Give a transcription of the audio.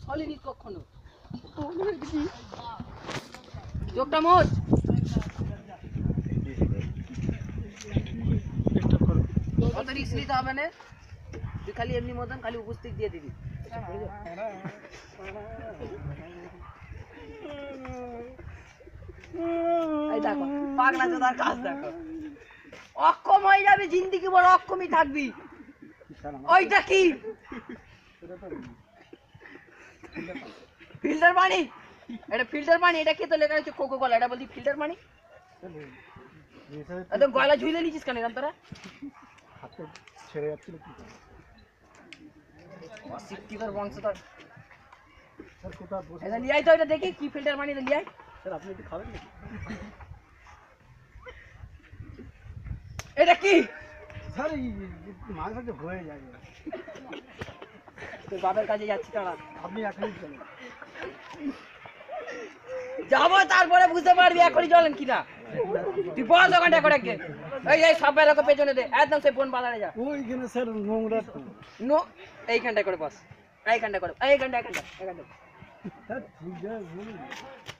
সলিনি কখনো চোখটা মোচ অত রিস্ক নিতে হবে না তুই খালি এমনি মতন খালি উপস্থিত দিয়ে দিবি এই দেখো পাগলা চোদার কাজ দেখো অক্ষম হয়ে যাবে জিন্দিগি বড় অক্ষমই থাকবি ওইটা কি ফিল্টার পানি এটা ফিল্টার পানি এটা কে তো লেখা আছে কোকো কোলা এটা বলছি ফিল্টার পানি একদম গলা ঝুলে নিছিস কেন এরকম তোরা হাতে ছেড়ে যাচ্ছিল কি অশিক্ষিতর বংশধর স্যার কোথায় বসে এটা লিয়াই তো এটা দেখি কি ফিল্টার পানি এটা লিয়াই স্যার আপনি একটু খাবেন নাকি এটা কি স্যার এই মাঝে মাঝে হয়ে যায় তোর বাবার কাছে যাচ্ছি তারা আপনি এখনই চলেন যাবো তারপরে বুঝতে পারবি এখনই চলেন কিনা তুই বল ওখানটা করে কে এই এই সব লোক পেছনে দে একদম সে ফোন বাজারে যা ওইখানে স্যার নোংরা নো এইখানটা করে বস এইখানটা করে এইখানটা স্যার ঠিক আছে